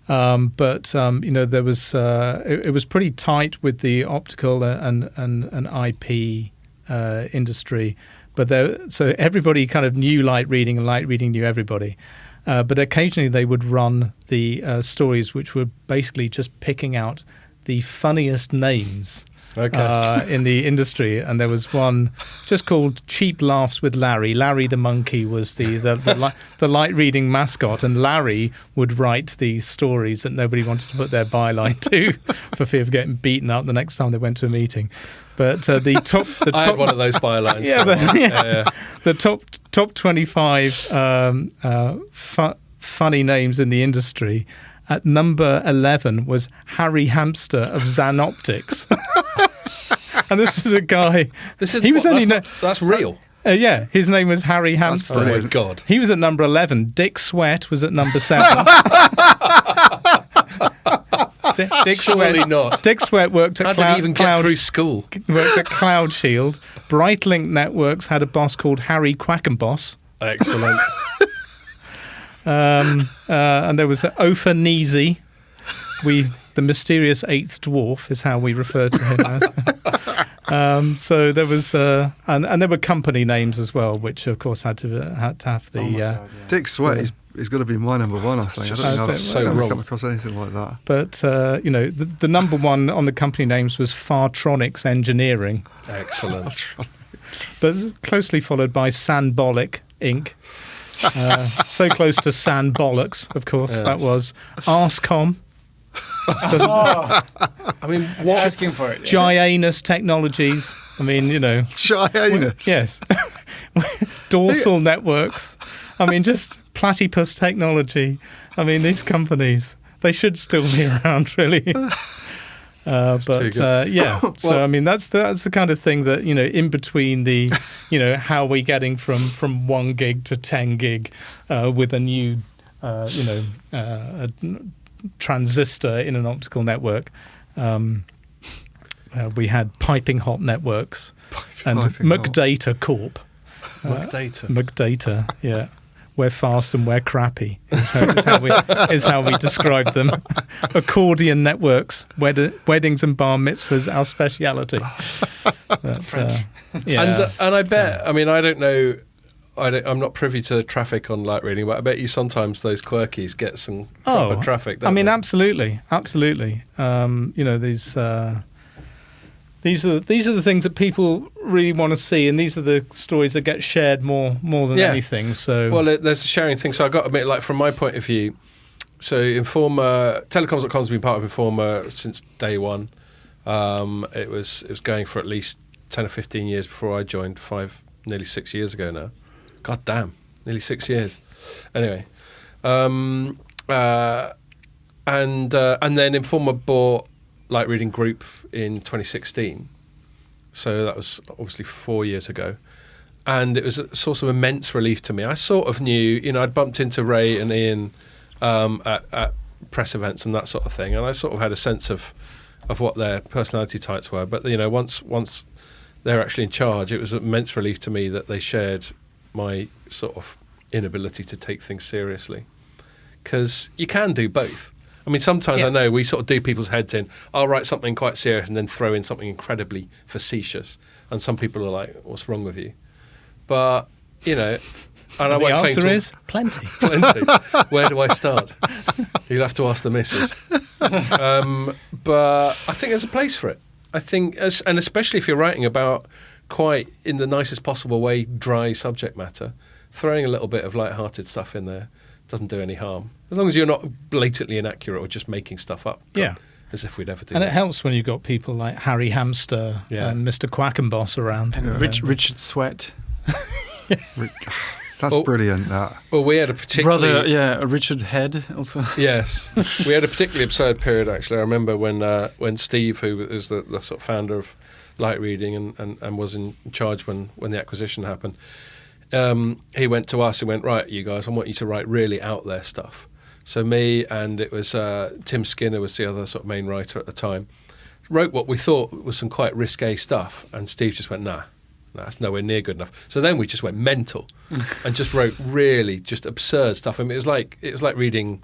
But there was it was pretty tight with the optical and IP industry. But so everybody kind of knew Light Reading, and Light Reading knew everybody. But occasionally they would run the stories which were basically just picking out the funniest names in the industry. And there was one just called Cheap Laughs with Larry. Larry the monkey was the Light Reading mascot, and Larry would write these stories that nobody wanted to put their byline to for fear of getting beaten up the next time they went to a meeting. But the top, I had one of those bylines. The top 25 funny names in the industry. At number 11 was Harry Hamster of Zanoptics. And this is a guy. That's real. Yeah, his name was Harry Hamster. Oh my God. He was at number 11. Dick Sweat was at number 7. Surely not. Dick Sweat worked at How did he even get through school? Worked at Cloud Shield. Brightlink Networks had a boss called Harry Quackenboss. Excellent. And there was Ophaneezy. The mysterious eighth dwarf is how we refer to him as. So there was, and there were company names as well, which of course had to have the. God, yeah. Dick Sweat is going to be my number one, I think. I don't know so I've wrong. come across anything like that. But the number one on the company names was Fartronics Engineering. Excellent. But closely followed by Sanbolic Inc. So close to Sanbollocks, of course. Yes. That was Arscom. I mean, what? Asking for it. Yeah. Gianus Technologies. I mean, Gianus. Yes. Dorsal Networks. I mean, just platypus technology. I mean, these companies, they should still be around, really. Yeah. So, I mean, that's the kind of thing that, in between the, how are we getting from 1 gig to 10 gig with a new, a transistor in an optical network. We had Piping Hot Networks and McData Corp. McData, yeah. We're fast and we're crappy is how we describe them. Accordion Networks, weddings and bar mitzvahs, our speciality. French. Yeah. And I bet, I mean, I don't know, I'm not privy to the traffic on light reading, but I bet you sometimes those quirkies get some proper traffic. I mean, they? absolutely. These are the things that people really want to see, and these are the stories that get shared more than anything. So, well, there's a sharing thing. So I got to admit, like from my point of view, so Informer, Telecoms.com has been part of Informer since day one. It was going for at least 10 or 15 years before I joined. Nearly 6 years ago now. God damn, nearly 6 years. Anyway, and then Informer bought Light Reading Group in 2016. So that was obviously 4 years ago. And it was a source of immense relief to me. I sort of knew, I'd bumped into Ray and Iain at press events and that sort of thing. And I sort of had a sense of what their personality types were. But, once they're actually in charge, it was an immense relief to me that they shared my sort of inability to take things seriously. Because you can do both. I mean, sometimes I know we sort of do people's heads in. I'll write something quite serious and then throw in something incredibly facetious. And some people are like, what's wrong with you? But, and I won't claim answer is plenty. Plenty. Where do I start? You'll have to ask the missus. But I think there's a place for it. I think, and especially if you're writing about quite, in the nicest possible way, dry subject matter, throwing a little bit of light-hearted stuff in there doesn't do any harm. As long as you're not blatantly inaccurate or just making stuff up. Yeah. As if we'd ever do and that. it helps when you've got people like Harry Hamster and Mr. Quackenboss around. And Richard Sweat. That's brilliant, that. Well, we had a particularly... Richard Head also. Yes. We had a particularly absurd period, actually. I remember when Steve, who is the sort of founder of Light Reading and was in charge when the acquisition happened, he went to us and went, right, you guys, I want you to write really out there stuff. So me and it was Tim Skinner was the other sort of main writer at the time, wrote what we thought was some quite risque stuff, and Steve just went, nah, that's nowhere near good enough. So then we just went mental and just wrote really just absurd stuff. I mean, it was like reading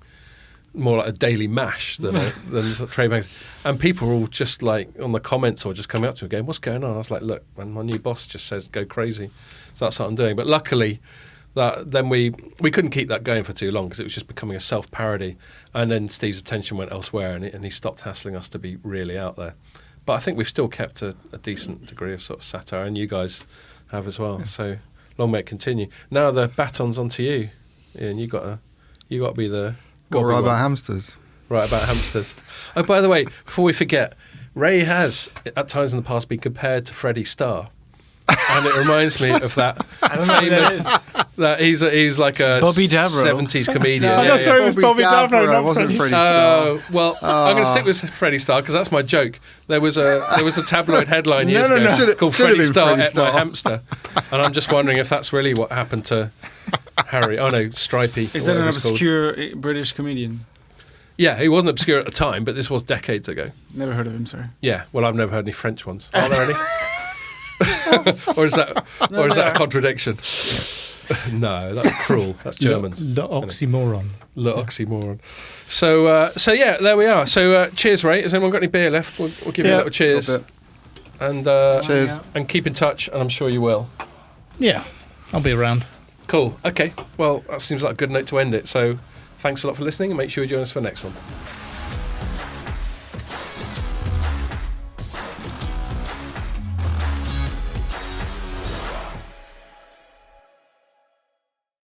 more like a Daily Mash than sort of trade magazine. And people were all just like on the comments or just coming up to me going, what's going on? I was like, look, man, my new boss just says go crazy. So that's what I'm doing. But luckily, then we couldn't keep that going for too long because it was just becoming a self-parody. And then Steve's attention went elsewhere and he stopped hassling us to be really out there. But I think we've still kept a decent degree of sort of satire, and you guys have as well. Yeah. So long may it continue. Now the baton's onto you, Iain. You got to be the... Right about hamsters. Right about hamsters. Oh, by the way, before we forget, Ray has at times in the past been compared to Freddie Starr. And it reminds me of that That he's like a Bobby Davro. 70s comedian. No, that's right, it was Bobby Davro, not wasn't Freddie Freddie Starr. Well, I'm going to stick with Freddie Starr because that's my joke. There was a tabloid headline years ago called Should've Freddie been Starr Freddie ate my Starr. hamster, and I'm just wondering if that's really what happened to Harry. Oh no, Stripey. Is or that an whatever it's called. obscure British comedian? Yeah, he wasn't obscure at the time, but this was decades ago. Never heard of him, sorry. Yeah, well, I've never heard any French ones. Are there any? or is that a contradiction? No, that's cruel. That's Germans. Le oxymoron. Le oxymoron. So yeah, there we are. So cheers, Ray. Has anyone got any beer left? We'll give you a little cheers. Little bit. And Cheers. And keep in touch, and I'm sure you will. Yeah, I'll be around. Cool. Okay. Well, that seems like a good note to end it. So thanks a lot for listening, and make sure you join us for the next one.